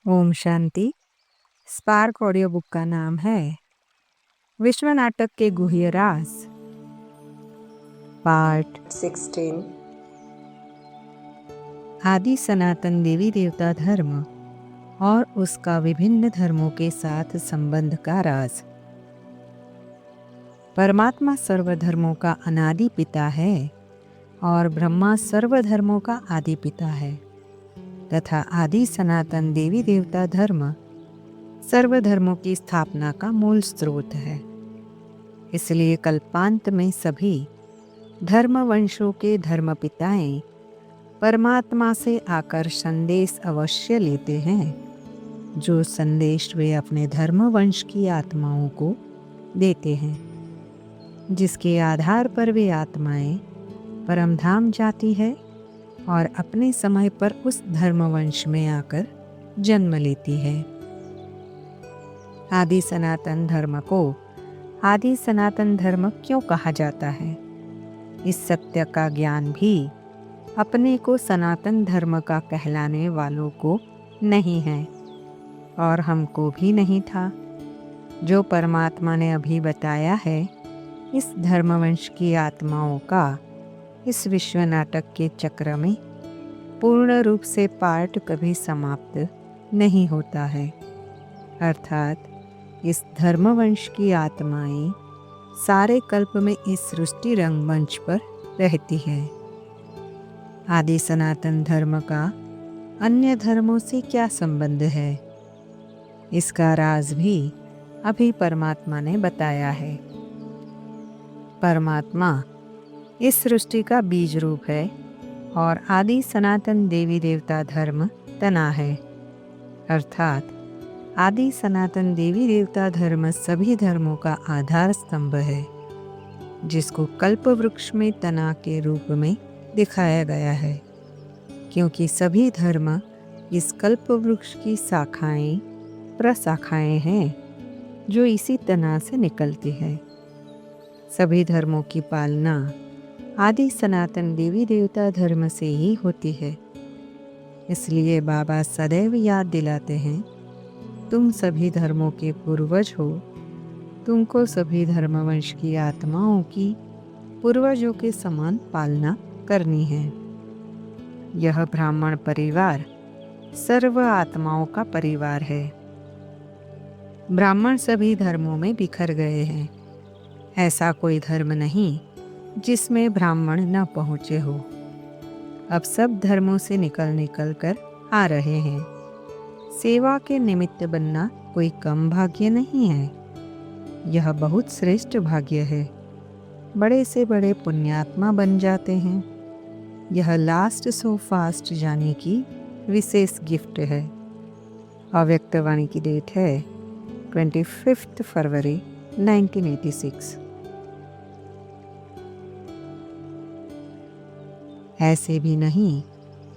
Om Shanti. Spark audio book का नाम है विश्व नाटक के गुह्य राज, पार्ट 16। आदि सनातन देवी देवता धर्म और उसका विभिन्न धर्मों के साथ संबंध का राज। परमात्मा सर्वधर्मों का अनादि पिता है और ब्रह्मा सर्वधर्मों का आदि पिता है तथा आदि सनातन देवी देवता धर्म सर्वधर्मों की स्थापना का मूल स्रोत है। इसलिए कल्पांत में सभी धर्मवंशों के धर्मपिताएं परमात्मा से आकर संदेश अवश्य लेते हैं, जो संदेश वे अपने धर्मवंश की आत्माओं को देते हैं, जिसके आधार पर वे आत्माएं परमधाम जाती है और अपने समय पर उस धर्मवंश में आकर जन्म लेती है। आदि सनातन धर्म को आदि सनातन धर्म क्यों कहा जाता है? इस सत्य का ज्ञान भी अपने को सनातन धर्म का कहलाने वालों को नहीं है और हमको भी नहीं था। जो परमात्मा ने अभी बताया है, इस धर्मवंश की आत्माओं का इस विश्व नाटक के चक्र में पूर्ण रूप से पार्ट कभी समाप्त नहीं होता है। अर्थात इस धर्मवंश की आत्माएं सारे कल्प में इस सृष्टि रंगमंच पर रहती है। आदि सनातन धर्म का अन्य धर्मों से क्या संबंध है, इसका राज भी अभी परमात्मा ने बताया है। परमात्मा इस सृष्टि का बीज रूप है और आदि सनातन देवी देवता धर्म तना है। अर्थात आदि सनातन देवी देवता धर्म सभी धर्मों का आधार स्तंभ है, जिसको कल्प वृक्ष में तना के रूप में दिखाया गया है, क्योंकि सभी धर्म इस कल्प वृक्ष की शाखाएं प्रशाखाएं हैं जो इसी तना से निकलती है। सभी धर्मों की पालना आदि सनातन देवी देवता धर्म से ही होती है। इसलिए बाबा सदैव याद दिलाते हैं, तुम सभी धर्मों के पूर्वज हो, तुमको सभी धर्मवंश की आत्माओं की पूर्वजों के समान पालना करनी है। यह ब्राह्मण परिवार सर्व आत्माओं का परिवार है। ब्राह्मण सभी धर्मों में बिखर गए हैं। ऐसा कोई धर्म नहीं जिसमें ब्राह्मण न पहुँचे हो। अब सब धर्मों से निकल निकल कर आ रहे हैं। सेवा के निमित्त बनना कोई कम भाग्य नहीं है, यह बहुत श्रेष्ठ भाग्य है। बड़े से बड़े पुण्यात्मा बन जाते हैं। यह लास्ट सो फास्ट जाने की विशेष गिफ्ट है। अव्यक्तवाणी की डेट है 25 फरवरी 1986। ऐसे भी नहीं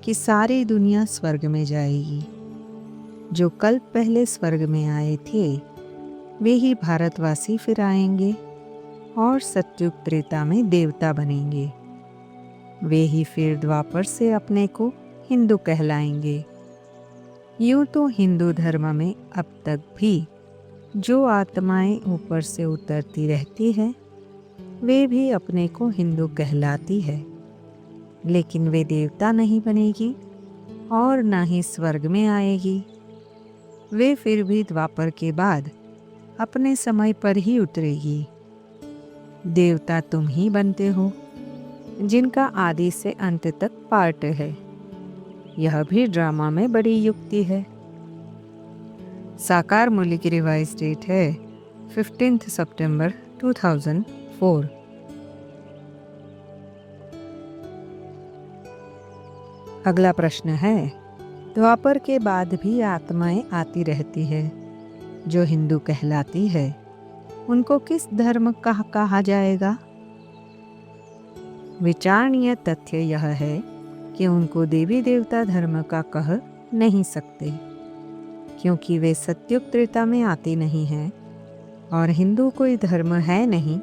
कि सारी दुनिया स्वर्ग में जाएगी। जो कल्प पहले स्वर्ग में आए थे, वे ही भारतवासी फिर आएंगे और सत्युग त्रेता में देवता बनेंगे। वे ही फिर द्वापर से अपने को हिंदू कहलाएंगे। यूं तो हिंदू धर्म में अब तक भी जो आत्माएं ऊपर से उतरती रहती हैं, वे भी अपने को हिंदू कहलाती है, लेकिन वे देवता नहीं बनेगी और ना ही स्वर्ग में आएगी। वे फिर भी द्वापर के बाद अपने समय पर ही उतरेगी। देवता तुम ही बनते हो, जिनका आदि से अंत तक पार्ट है। यह भी ड्रामा में बड़ी युक्ति है। साकार मूल्य की रिवाइज डेट है 15 सितंबर 2004। अगला प्रश्न है, द्वापर के बाद भी आत्माएं आती रहती है जो हिंदू कहलाती है, उनको किस धर्म का कहा जाएगा? विचारणीय तथ्य यह है कि उनको देवी देवता धर्म का कह नहीं सकते, क्योंकि वे सत्युग त्रेता में आते नहीं हैं और हिंदू कोई धर्म है नहीं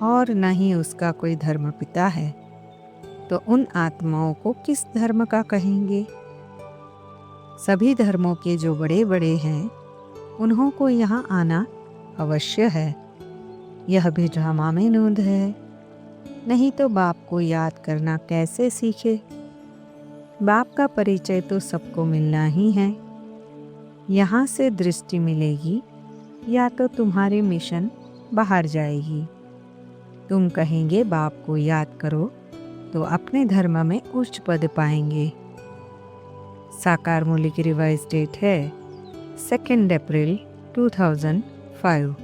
और न ही उसका कोई धर्म पिता है, तो उन आत्माओं को किस धर्म का कहेंगे? सभी धर्मों के जो बड़े बड़े हैं उन्हों को यहाँ आना अवश्य है। यह भी ड्रामा में नोंद है, नहीं तो बाप को याद करना कैसे सीखे। बाप का परिचय तो सबको मिलना ही है। यहाँ से दृष्टि मिलेगी या तो तुम्हारी मिशन बाहर जाएगी। तुम कहेंगे बाप को याद करो तो अपने धर्म में उच्च पद पाएंगे। साकार मूल्य की रिवाइज डेट है 2 अप्रैल 2005।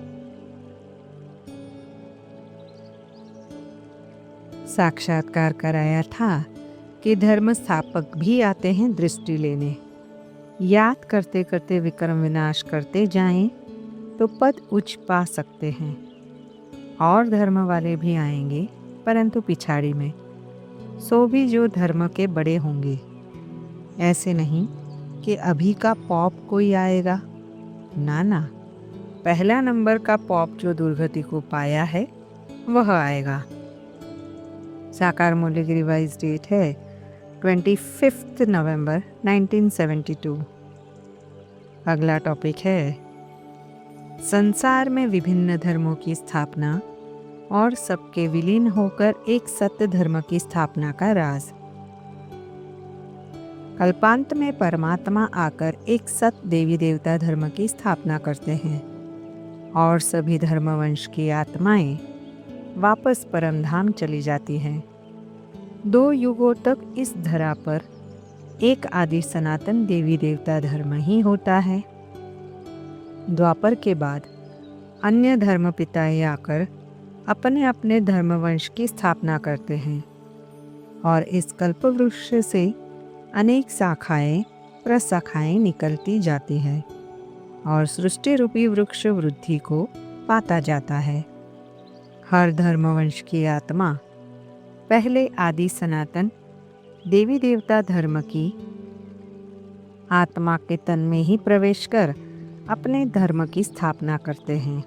साक्षात्कार कराया था कि धर्म स्थापक भी आते हैं दृष्टि लेने। याद करते करते विक्रम विनाश करते जाएं तो पद उच्च पा सकते हैं। और धर्म वाले भी आएंगे परंतु पिछाड़ी में, सो भी जो धर्म के बड़े होंगे। ऐसे नहीं कि अभी का पॉप कोई आएगा, ना ना, पहला नंबर का पॉप जो दुर्गति को पाया है वह आएगा। साकार मूल्य की रिवाइज डेट है 25 नवंबर 1972। अगला टॉपिक है संसार में विभिन्न धर्मों की स्थापना और सबके विलीन होकर एक सत्य धर्म की स्थापना का राज। कल्पांत में परमात्मा आकर एक सत्य देवी देवता धर्म की स्थापना करते हैं और सभी धर्मवंश की आत्माएं वापस परमधाम चली जाती हैं। 2 युगों तक इस धरा पर एक आदि सनातन देवी देवता धर्म ही होता है। द्वापर के बाद अन्य धर्म पिताएं आकर अपने अपने धर्मवंश की स्थापना करते हैं और इस कल्पवृक्ष से अनेक शाखाएं प्रशाखाएं निकलती जाती है और सृष्टि रूपी वृक्ष वृद्धि को पाता जाता है। हर धर्मवंश की आत्मा पहले आदि सनातन देवी देवता धर्म की आत्मा के तन में ही प्रवेश कर अपने धर्म की स्थापना करते हैं।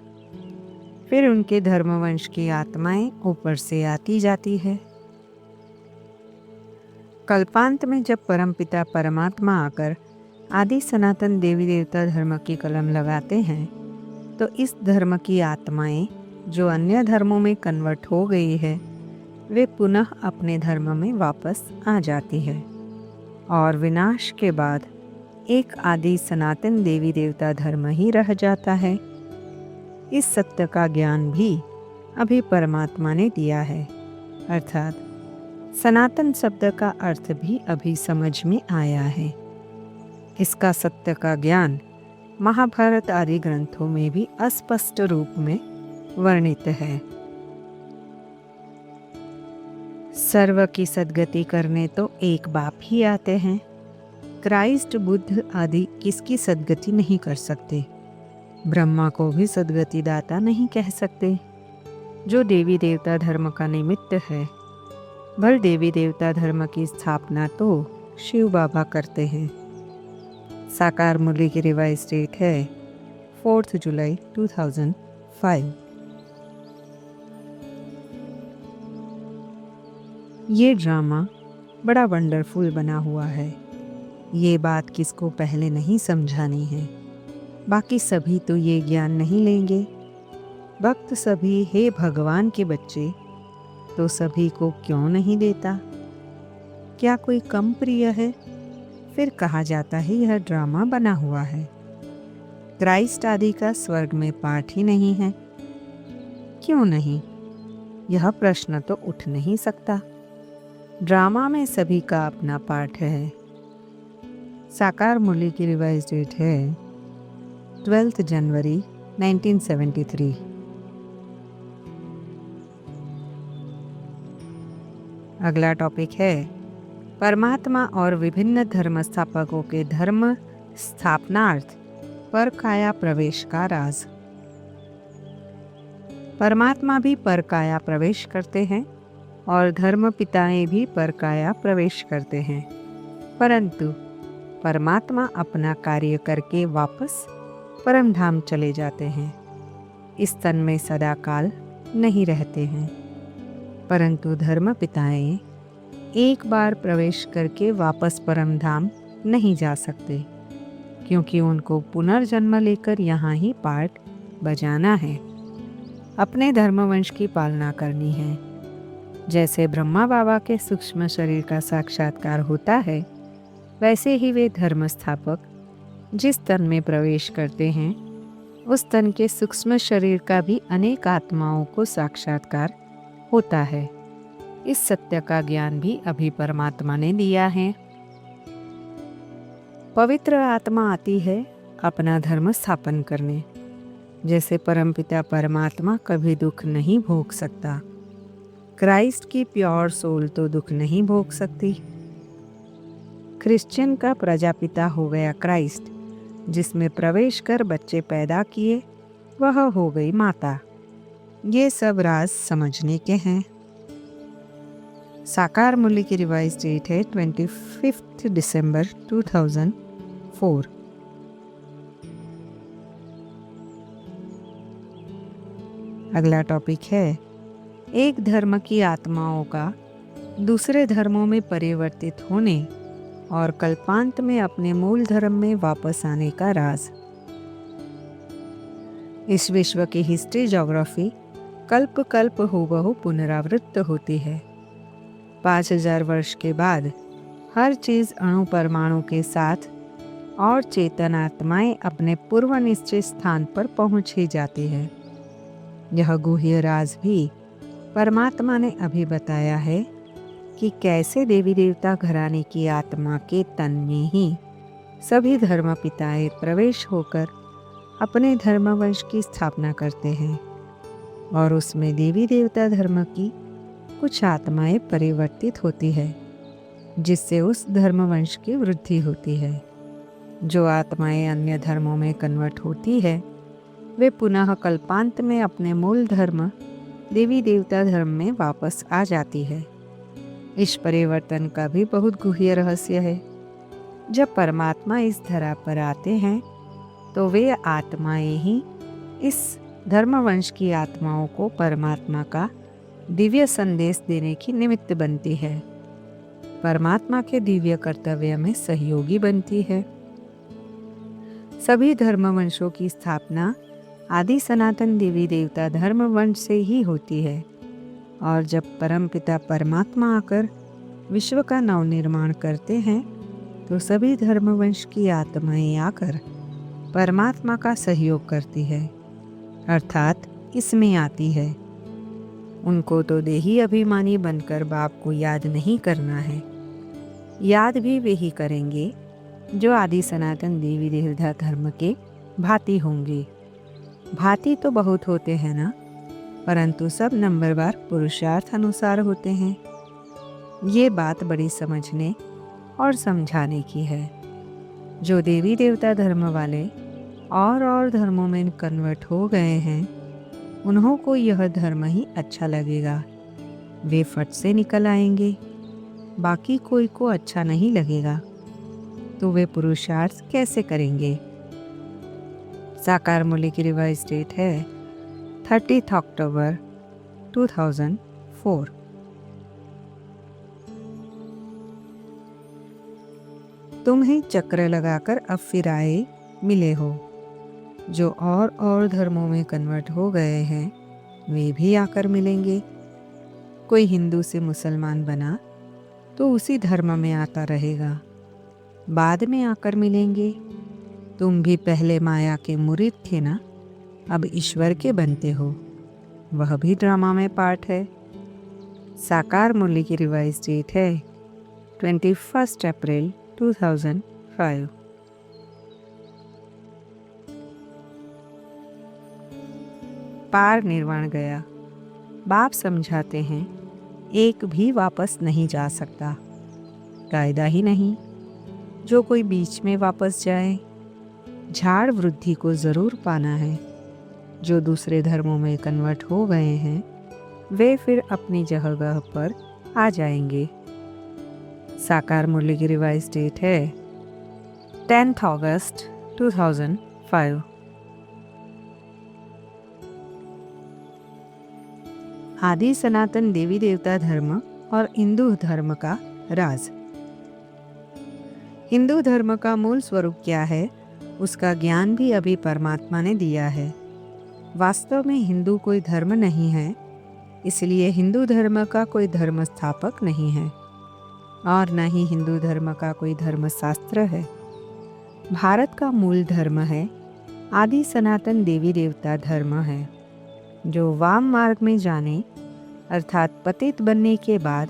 फिर उनके धर्मवंश की आत्माएं ऊपर से आती जाती है। कल्पांत में जब परमपिता परमात्मा आकर आदि सनातन देवी देवता धर्म की कलम लगाते हैं तो इस धर्म की आत्माएं जो अन्य धर्मों में कन्वर्ट हो गई है वे पुनः अपने धर्म में वापस आ जाती है और विनाश के बाद एक आदि सनातन देवी देवता धर्म ही रह जाता है। इस सत्य का ज्ञान भी अभी परमात्मा ने दिया है, अर्थात सनातन शब्द का अर्थ भी अभी समझ में आया है। इसका सत्य का ज्ञान महाभारत आदि ग्रंथों में भी अस्पष्ट रूप में वर्णित है। सर्व की सद्गति करने तो एक बाप ही आते हैं। क्राइस्ट, बुद्ध आदि किसकी सद्गति नहीं कर सकते। ब्रह्मा को भी सद्गति दाता नहीं कह सकते, जो देवी देवता धर्म का निमित्त है। भर देवी देवता धर्म की स्थापना तो शिव बाबा करते हैं। साकार मूल्य की रिवाइज डेट है 4 जुलाई 2005। ये ड्रामा बड़ा वंडरफुल बना हुआ है। ये बात किसको पहले नहीं समझानी है। बाकी सभी तो ये ज्ञान नहीं लेंगे। भक्त सभी हे भगवान के बच्चे तो सभी को क्यों नहीं देता? क्या कोई कम प्रिय है? फिर कहा जाता है यह ड्रामा बना हुआ है। क्राइस्ट आदि का स्वर्ग में पाठ ही नहीं है। क्यों नहीं? यह प्रश्न तो उठ नहीं सकता। ड्रामा में सभी का अपना पाठ है। साकार मूल्य की रिवाइज डेट है 12 जनवरी 1973। अगला टॉपिक है परमात्मा और विभिन्न धर्म स्थापकों के धर्म स्थापनार्थ पर काया प्रवेश का राज। परमात्मा भी पर काया प्रवेश करते हैं और धर्म पिताएं भी पर काया प्रवेश करते हैं, परंतु परमात्मा अपना कार्य करके वापस परमधाम चले जाते हैं। इस तन में सदाकाल नहीं रहते हैं, परंतु धर्म पिताएं एक बार प्रवेश करके वापस परमधाम नहीं जा सकते। क्योंकि उनको पुनर्जन्म लेकर यहाँ ही पार्ट बजाना है, अपने धर्मवंश की पालना करनी है। जैसे ब्रह्मा बाबा के सूक्ष्म शरीर का साक्षात्कार होता है, वैसे ही वे धर्म स्थापक जिस तन में प्रवेश करते हैं, उस तन के सूक्ष्म शरीर का भी अनेक आत्माओं को साक्षात्कार होता है। इस सत्य का ज्ञान भी अभी परमात्मा ने दिया है। पवित्र आत्मा आती है अपना धर्म स्थापन करने। जैसे परमपिता परमात्मा कभी दुख नहीं भोग सकता, क्राइस्ट की प्योर सोल तो दुख नहीं भोग सकती। क्रिश्चियन का प्रजापिता हो गया क्राइस्ट, जिसमें प्रवेश कर बच्चे पैदा किए, वह हो गई माता। ये सब राज समझने के हैं। साकार मूल्य की रिवाइज डेट है 25 दिसंबर 2004। अगला टॉपिक है एक धर्म की आत्माओं का दूसरे धर्मों में परिवर्तित होने और कल्पांत में अपने मूल धर्म में वापस आने का राज। इस विश्व की हिस्ट्री ज्योग्राफी कल्प कल्प हूबहू पुनरावृत्त होती है। 5000 वर्ष के बाद हर चीज अणु परमाणु के साथ और चेतन आत्माएं अपने पूर्व निश्चित स्थान पर पहुंच ही जाती है। यह गुह्य राज भी परमात्मा ने अभी बताया है कि कैसे देवी देवता घराने की आत्मा के तन में ही सभी धर्म पिताएं प्रवेश होकर अपने धर्मवंश की स्थापना करते हैं और उसमें देवी देवता धर्म की कुछ आत्माएं परिवर्तित होती है, जिससे उस धर्मवंश की वृद्धि होती है। जो आत्माएं अन्य धर्मों में कन्वर्ट होती है, वे पुनः कल्पांत में अपने मूल धर्म देवी देवता धर्म में वापस आ जाती है। इस परिवर्तन का भी बहुत गुह्य रहस्य है। जब परमात्मा इस धरा पर आते हैं, तो वे आत्माएं ही इस धर्मवंश की आत्माओं को परमात्मा का दिव्य संदेश देने की निमित्त बनती है, परमात्मा के दिव्य कर्तव्य में सहयोगी बनती है। सभी धर्मवंशों की स्थापना आदि सनातन देवी देवता धर्मवंश से ही होती है और जब परमपिता परमात्मा आकर विश्व का नवनिर्माण करते हैं, तो सभी धर्मवंश की आत्माएं आकर परमात्मा का सहयोग करती है, अर्थात इसमें आती है। उनको तो देही अभिमानी बनकर बाप को याद नहीं करना है, याद भी वे ही करेंगे जो आदि सनातन देवी देवता धर्म के भांति होंगे। भांति तो बहुत होते हैं ना, परंतु सब नंबरवार पुरुषार्थ अनुसार होते हैं। ये बात बड़ी समझने और समझाने की है। जो देवी देवता धर्म वाले और धर्मों में कन्वर्ट हो गए हैं, उन्हों को यह धर्म ही अच्छा लगेगा। वे फट से निकल आएंगे, बाकी कोई को अच्छा नहीं लगेगा, तो वे पुरुषार्थ कैसे करेंगे। साकार मूल्य की रिवाइज डेट है 30 अक्टूबर 2004। तुम ही चक्र लगाकर अब फिर आए मिले हो। जो और धर्मों में कन्वर्ट हो गए हैं, वे भी आकर मिलेंगे। कोई हिंदू से मुसलमान बना तो उसी धर्म में आता रहेगा, बाद में आकर मिलेंगे। तुम भी पहले माया के मुरीद थे ना, अब ईश्वर के बनते हो। वह भी ड्रामा में पार्ट है। साकार मूल्य की रिवाइज डेट है 21 अप्रैल 2005। पार निर्वाण गया। बाप समझाते हैं एक भी वापस नहीं जा सकता, कायदा ही नहीं। जो कोई बीच में वापस जाए, झाड़ वृद्धि को जरूर पाना है। जो दूसरे धर्मों में कन्वर्ट हो गए हैं, वे फिर अपनी जगह पर आ जाएंगे। साकार मूल्य की रिवाइज डेट है 10 अगस्त 2005। आदि सनातन देवी देवता धर्म और हिंदू धर्म का राज। हिंदू धर्म का मूल स्वरूप क्या है उसका ज्ञान भी अभी परमात्मा ने दिया है। वास्तव में हिंदू कोई धर्म नहीं है, इसलिए हिंदू धर्म का कोई धर्म स्थापक नहीं है और न ही हिंदू धर्म का कोई धर्मशास्त्र है। भारत का मूल धर्म है आदि सनातन देवी देवता धर्म है, जो वाम मार्ग में जाने अर्थात पतित बनने के बाद,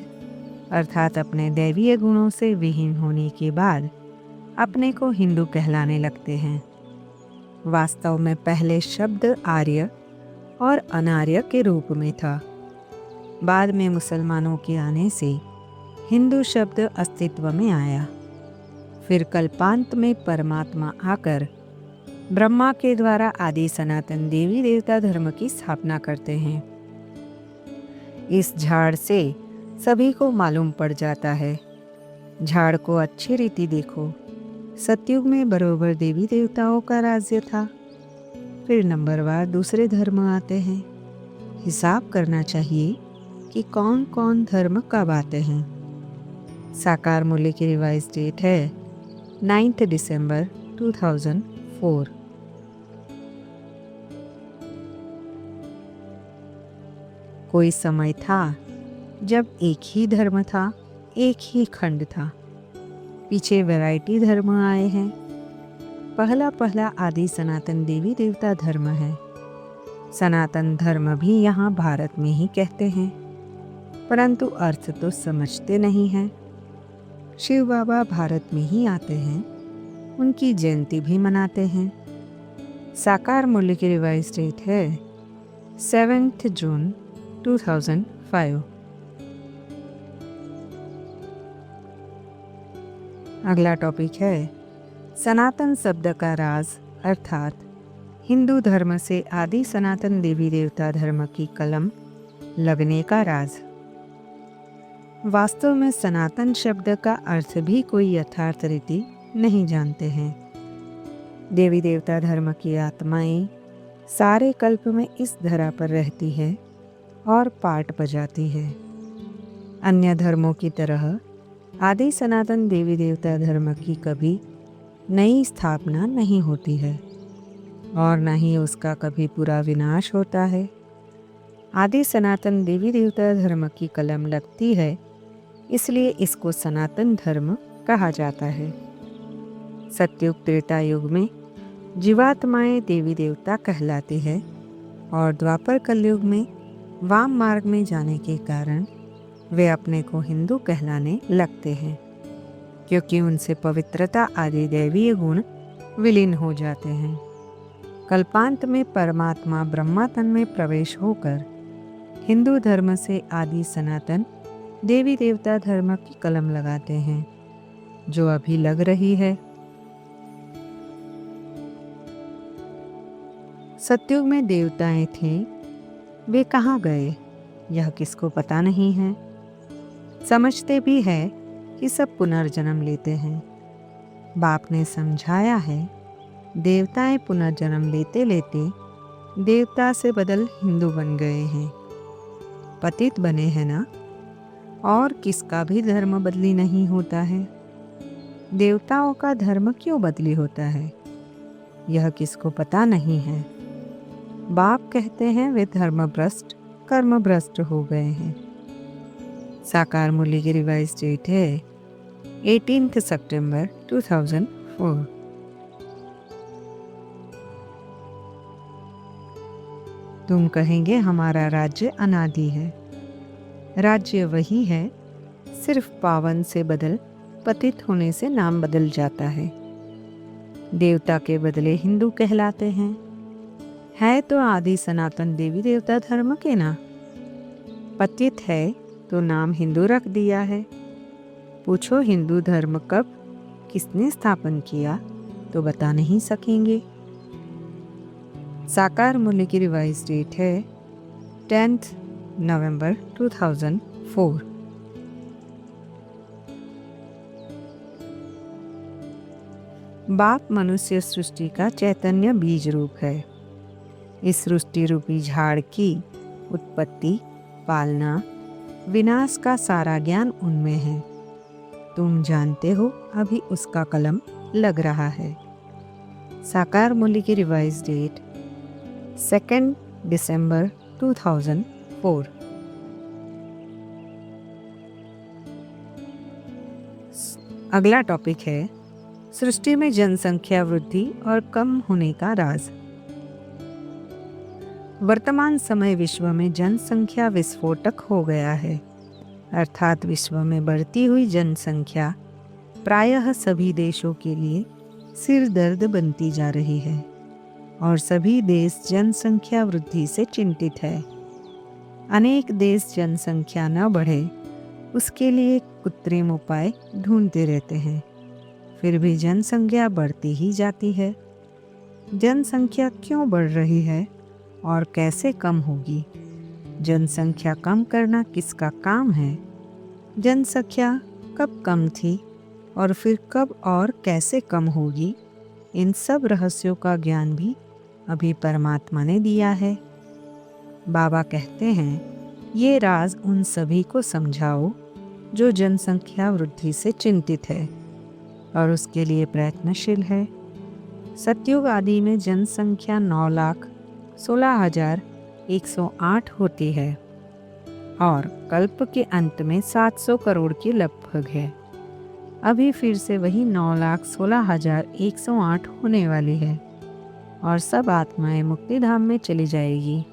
अर्थात अपने दैवीय गुणों से विहीन होने के बाद अपने को हिंदू कहलाने लगते हैं। वास्तव में पहले शब्द आर्य और अनार्य के रूप में था। बाद में मुसलमानों के आने से हिंदू शब्द अस्तित्व में आया। फिर कल्पांत में परमात्मा आकर ब्रह्मा के द्वारा आदि सनातन देवी देवता धर्म की स्थापना करते हैं। इस झाड़ से सभी को मालूम पड़ जाता है। झाड़ को अच्छी रीति देखो। सतयुग में बरोबर देवी देवताओं का राज्य था। फिर नंबरवार दूसरे धर्म आते हैं। हिसाब करना चाहिए कि कौन कौन धर्म कब आते हैं। साकार मूल्य की रिवाइज डेट है 9 दिसंबर 2004। कोई समय था जब एक ही धर्म था, एक ही खंड था। पीछे वैरायटी धर्म आए हैं। पहला आदि सनातन देवी देवता धर्म है। सनातन धर्म भी यहाँ भारत में ही कहते हैं, परंतु अर्थ तो समझते नहीं हैं। शिव बाबा भारत में ही आते हैं, उनकी जयंती भी मनाते हैं। साकार मूल्य की रिवाइज डेट है 7 जून 2005। अगला टॉपिक है सनातन शब्द का राज, अर्थात हिंदू धर्म से आदि सनातन देवी देवता धर्म की कलम लगने का राज। वास्तव में सनातन शब्द का अर्थ भी कोई यथार्थ रीति नहीं जानते हैं। देवी देवता धर्म की आत्माएं सारे कल्प में इस धरा पर रहती है और पाठ बजाती है। अन्य धर्मों की तरह आदि सनातन देवी देवता धर्म की कभी नई स्थापना नहीं होती है और न ही उसका कभी पूरा विनाश होता है। आदि सनातन देवी देवता धर्म की कलम लगती है, इसलिए इसको सनातन धर्म कहा जाता है। सतयुग त्रेता युग में जीवात्माएं देवी देवता कहलाती है और द्वापर कलयुग में वाम मार्ग में जाने के कारण वे अपने को हिंदू कहलाने लगते हैं, क्योंकि उनसे पवित्रता आदि दैवीय गुण विलीन हो जाते हैं। कल्पांत में परमात्मा ब्रह्मा तन में प्रवेश होकर हिंदू धर्म से आदि सनातन देवी देवता धर्म की कलम लगाते हैं, जो अभी लग रही है। सतयुग में देवताएं थे, वे कहाँ गए यह किसको पता नहीं है। समझते भी है कि सब पुनर्जन्म लेते हैं। बाप ने समझाया है, देवताएं पुनर्जन्म लेते लेते देवता से बदल हिंदू बन गए हैं, पतित बने हैं ना। और किसका भी धर्म बदली नहीं होता है। देवताओं का धर्म क्यों बदली होता है यह किसको पता नहीं है। बाप कहते हैं वे धर्मभ्रष्ट कर्मभ्रष्ट हो गए हैं। साकार मूल्य की रिवाइज डेट है 18 सितंबर 2004। तुम कहेंगे हमारा राज्य अनादि है। राज्य वही है, सिर्फ पावन से बदल पतित होने से नाम बदल जाता है। देवता के बदले हिंदू कहलाते हैं। है तो आदि सनातन देवी देवता धर्म के ना। पतित है तो नाम हिंदू रख दिया है। पूछो हिंदू धर्म कब किसने स्थापन किया तो बता नहीं सकेंगे। साकार मूल्य की रिवाइज डेट है 10 नवंबर 2004। बाप मनुष्य सृष्टि का चैतन्य बीज रूप है। इस सृष्टि रूपी झाड़ की उत्पत्ति, पालना, विनाश का सारा ज्ञान उनमें है। तुम जानते हो अभी उसका कलम लग रहा है। साकार मूल्य की रिवाइज डेट 2 दिसंबर 2004। अगला टॉपिक है सृष्टि में जनसंख्या वृद्धि और कम होने का राज। वर्तमान समय विश्व में जनसंख्या विस्फोटक हो गया है, अर्थात विश्व में बढ़ती हुई जनसंख्या प्रायः सभी देशों के लिए सिर दर्द बनती जा रही है और सभी देश जनसंख्या वृद्धि से चिंतित है। अनेक देश जनसंख्या न बढ़े उसके लिए कृत्रिम उपाय ढूंढते रहते हैं, फिर भी जनसंख्या बढ़ती ही जाती है। जनसंख्या क्यों बढ़ रही है और कैसे कम होगी? जनसंख्या कम करना किसका काम है? जनसंख्या कब कम थी और फिर कब और कैसे कम होगी? इन सब रहस्यों का ज्ञान भी अभी परमात्मा ने दिया है। बाबा कहते हैं, ये राज उन सभी को समझाओ जो जनसंख्या वृद्धि से चिंतित है और उसके लिए प्रयत्नशील है। सतयुग आदि में जनसंख्या 9,16,108 होती है और कल्प के अंत में 700 करोड़ के लगभग है। अभी फिर से वही 9,16,108 होने वाली है और सब आत्माएं मुक्तिधाम में चली जाएगी।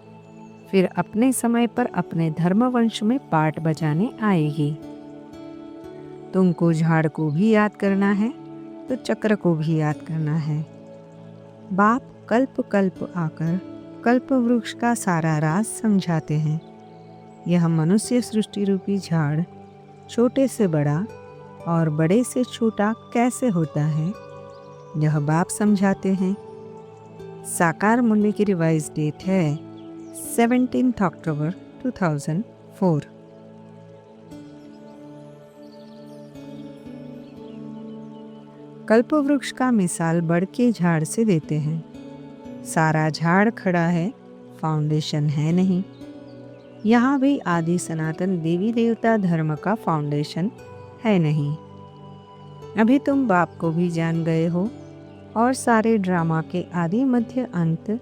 फिर अपने समय पर अपने धर्मवंश में पाठ बजाने आएगी। तुमको झाड़ को भी याद करना है तो चक्र को भी याद करना है। बाप कल्प कल्प आकर कल्प वृक्ष का सारा राज समझाते हैं। यह मनुष्य सृष्टि रूपी झाड़ छोटे से बड़ा और बड़े से छोटा कैसे होता है, यह बाप समझाते हैं। साकार मूल्य की रिवाइज डेट है 17 अक्टूबर 2004। कल्पवृक्ष का मिसाल बड़ के झाड़ से देते हैं। सारा झाड़ खड़ा है, फाउंडेशन है नहीं। यहाँ भी आदि सनातन देवी देवता धर्म का फाउंडेशन है नहीं। अभी तुम बाप को भी जान गए हो और सारे ड्रामा के आदि मध्य अंत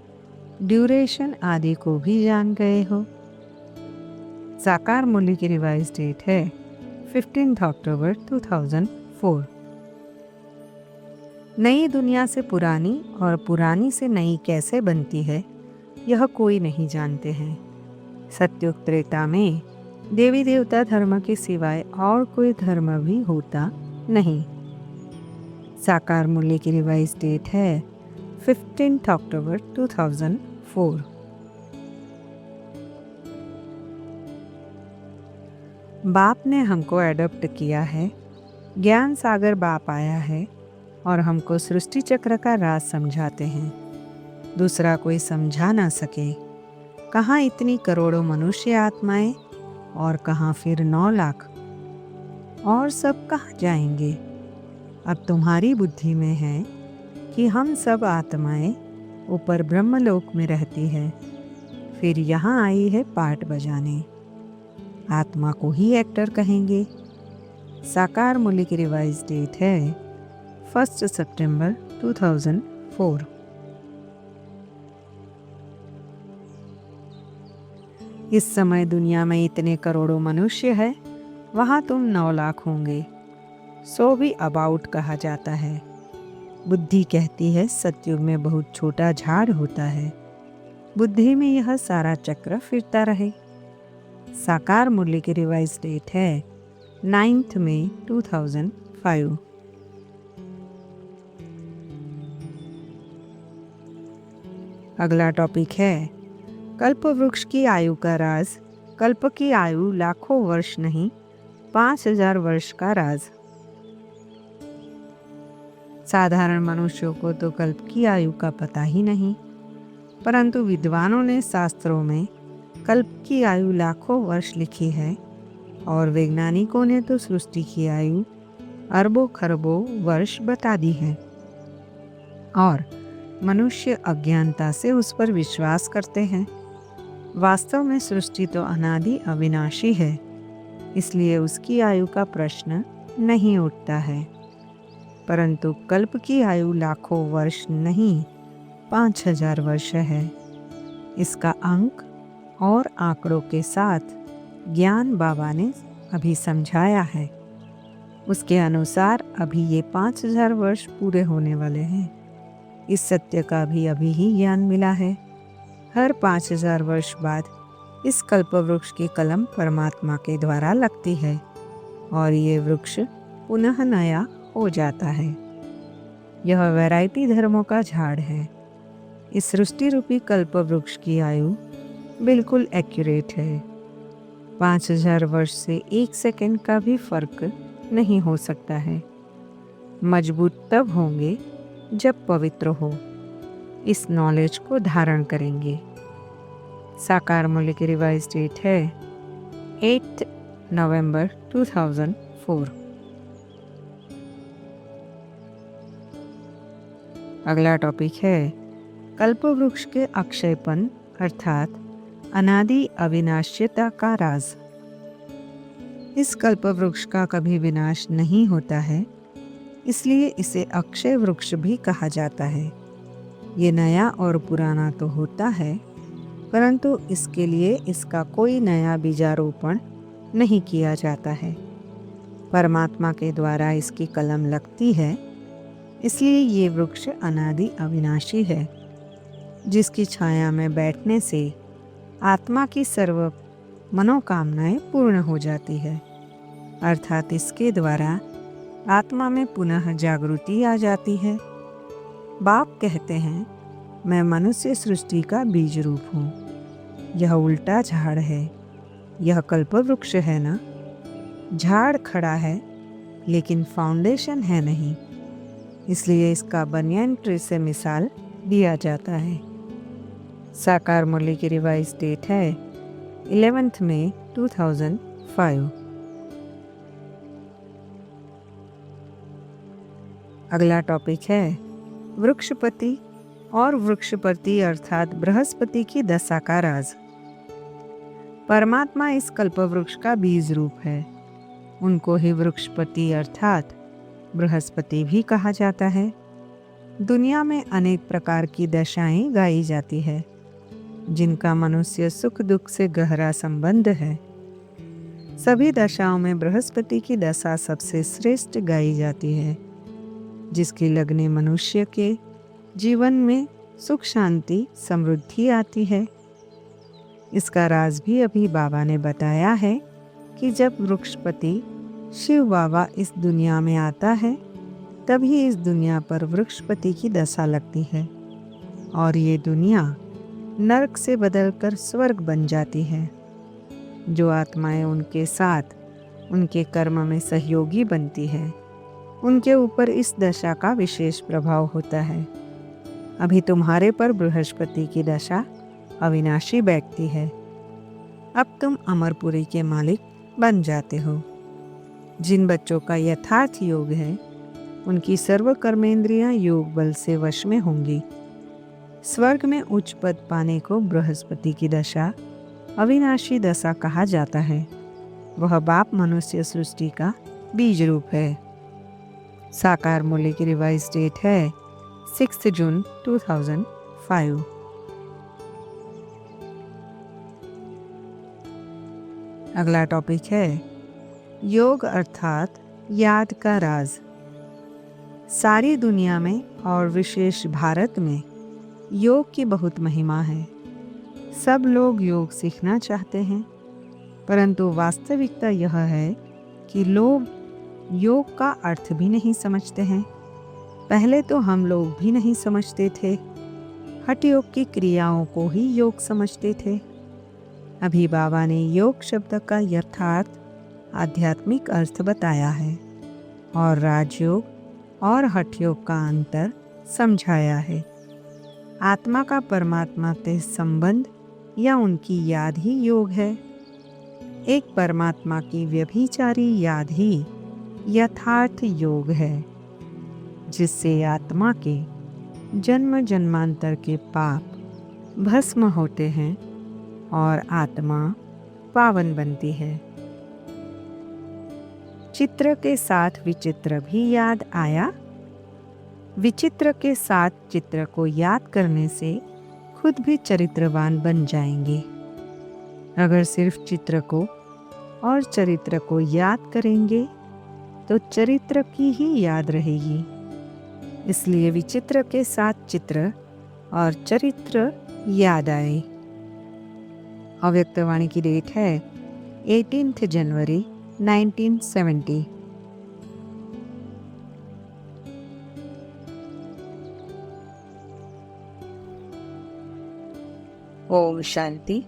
ड्यूरेशन आदि को भी जान गए हो। साकार मूल्य की रिवाइज डेट है 15 अक्टूबर 2004। नई दुनिया से पुरानी और पुरानी से नई कैसे बनती है, यह कोई नहीं जानते हैं। सत्युग त्रेता में देवी देवता धर्म के सिवाय और कोई धर्म भी होता नहीं। साकार मूल्य की रिवाइज डेट है 15 अक्टूबर 2004। बाप ने हमको एडॉप्ट किया है। ज्ञान सागर बाप आया है और हमको सृष्टि चक्र का राज समझाते हैं। दूसरा कोई समझा ना सके। कहाँ इतनी करोड़ों मनुष्य आत्माएं और कहाँ फिर 9 लाख, और सब कहाँ जाएंगे? अब तुम्हारी बुद्धि में है कि हम सब आत्माएं ऊपर ब्रह्मलोक में रहती है, फिर यहाँ आई है पाठ बजाने। आत्मा को ही एक्टर कहेंगे। साकार मूल्य की रिवाइज डेट है 1 सितंबर 2004। इस समय दुनिया में इतने करोड़ों मनुष्य है, वहाँ तुम 9 लाख होंगे। सो भी अबाउट कहा जाता है। बुद्धि कहती है सतयुग में बहुत छोटा झाड़ होता है। बुद्धि में यह सारा चक्र फिरता रहे। साकार मूल्य की रिवाइज डेट है 9 मई 2005। अगला टॉपिक है कल्प वृक्ष की आयु का राज। कल्प की आयु लाखों वर्ष नहीं, 5000 वर्ष का राज। साधारण मनुष्यों को तो कल्प की आयु का पता ही नहीं, परंतु विद्वानों ने शास्त्रों में कल्प की आयु लाखों वर्ष लिखी है और वैज्ञानिकों ने तो सृष्टि की आयु अरबों खरबों वर्ष बता दी है। और मनुष्य अज्ञानता से उस पर विश्वास करते हैं। वास्तव में सृष्टि तो अनादि अविनाशी है, इसलिए उसकी आयु का प्रश्न नहीं उठता है। परंतु कल्प की आयु लाखों वर्ष नहीं 5000 वर्ष है। इसका अंक और आंकड़ों के साथ ज्ञान बाबा ने अभी समझाया है। उसके अनुसार अभी ये 5000 वर्ष पूरे होने वाले हैं। इस सत्य का भी अभी ही ज्ञान मिला है। हर 5000 वर्ष बाद इस कल्प वृक्ष की कलम परमात्मा के द्वारा लगती है और ये वृक्ष पुनः नया हो जाता है। यह वैरायटी धर्मों का झाड़ है। इस सृष्टि रूपी कल्प वृक्ष की आयु बिल्कुल एक्यूरेट है। 5000 वर्ष से 1 सेकंड का भी फर्क नहीं हो सकता है। मजबूत तब होंगे जब पवित्र हो, इस नॉलेज को धारण करेंगे। साकार मूल्य की रिवाइज डेट है 8 नवंबर 2004। अगला टॉपिक है कल्प वृक्ष के अक्षयपन अर्थात अनादि अविनाश्यता का राज। इस कल्प वृक्ष का कभी विनाश नहीं होता है, इसलिए इसे अक्षय वृक्ष भी कहा जाता है। ये नया और पुराना तो होता है, परंतु इसके लिए इसका कोई नया बीजारोपण नहीं किया जाता है। परमात्मा के द्वारा इसकी कलम लगती है, इसलिए ये वृक्ष अनादि अविनाशी है, जिसकी छाया में बैठने से आत्मा की सर्व मनोकामनाएं पूर्ण हो जाती है। अर्थात इसके द्वारा आत्मा में पुनः जागृति आ जाती है। बाप कहते हैं, मैं मनुष्य सृष्टि का बीज रूप हूँ। यह उल्टा झाड़ है। यह कल्प वृक्ष है ना। झाड़ खड़ा है लेकिन फाउंडेशन है नहीं, इसलिए इसका बनियान ट्री से मिसाल दिया जाता है। साकार मूल्य की रिवाइज डेट है 11 मई 2005। अगला टॉपिक है वृक्षपति और वृक्षपति अर्थात बृहस्पति की दशा का राज। परमात्मा इस कल्प वृक्ष का बीज रूप है। उनको ही वृक्षपति अर्थात बृहस्पति भी कहा जाता है। दुनिया में अनेक प्रकार की दशाएं गाई जाती है, जिनका मनुष्य सुख दुख से गहरा संबंध है। सभी दशाओं में बृहस्पति की दशा सबसे श्रेष्ठ गाई जाती है, जिसकी लगने मनुष्य के जीवन में सुख शांति समृद्धि आती है। इसका राज भी अभी बाबा ने बताया है कि जब वृक्षपति शिव बाबा इस दुनिया में आता है, तभी इस दुनिया पर वृक्षपति की दशा लगती है और ये दुनिया नरक से बदलकर स्वर्ग बन जाती है। जो आत्माएं उनके साथ उनके कर्म में सहयोगी बनती है, उनके ऊपर इस दशा का विशेष प्रभाव होता है। अभी तुम्हारे पर बृहस्पति की दशा अविनाशी बैठती है। अब तुम अमरपुरी के मालिक बन जाते हो। जिन बच्चों का यथार्थ योग है, उनकी सर्व कर्मेंद्रियां योग बल से वश में होंगी। स्वर्ग में उच्च पद पाने को बृहस्पति की दशा अविनाशी दशा कहा जाता है। वह बाप मनुष्य सृष्टि का बीज रूप है। साकार मूल्य की रिवाइज डेट है 6 जून 2005। अगला टॉपिक है योग अर्थात याद का राज। सारी दुनिया में और विशेष भारत में योग की बहुत महिमा है। सब लोग योग सीखना चाहते हैं, परंतु वास्तविकता यह है कि लोग योग का अर्थ भी नहीं समझते हैं। पहले तो हम लोग भी नहीं समझते थे। हठ योग की क्रियाओं को ही योग समझते थे। अभी बाबा ने योग शब्द का यथार्थ आध्यात्मिक अर्थ बताया है और राजयोग और हठ योग का अंतर समझाया है। आत्मा का परमात्मा से संबंध या उनकी याद ही योग है। एक परमात्मा की व्यभिचारी याद ही यथार्थ योग है, जिससे आत्मा के जन्म जन्मांतर के पाप भस्म होते हैं और आत्मा पावन बनती है। चित्र के साथ विचित्र भी याद आया विचित्र के साथ चित्र को याद करने से खुद भी चरित्रवान बन जाएंगे। अगर सिर्फ चित्र को और चरित्र को याद करेंगे तो चरित्र की ही याद रहेगी। इसलिए विचित्र के साथ चित्र और चरित्र याद आए। अव्यक्तवाणी की डेट है 18 जनवरी 1970। ओम शांति।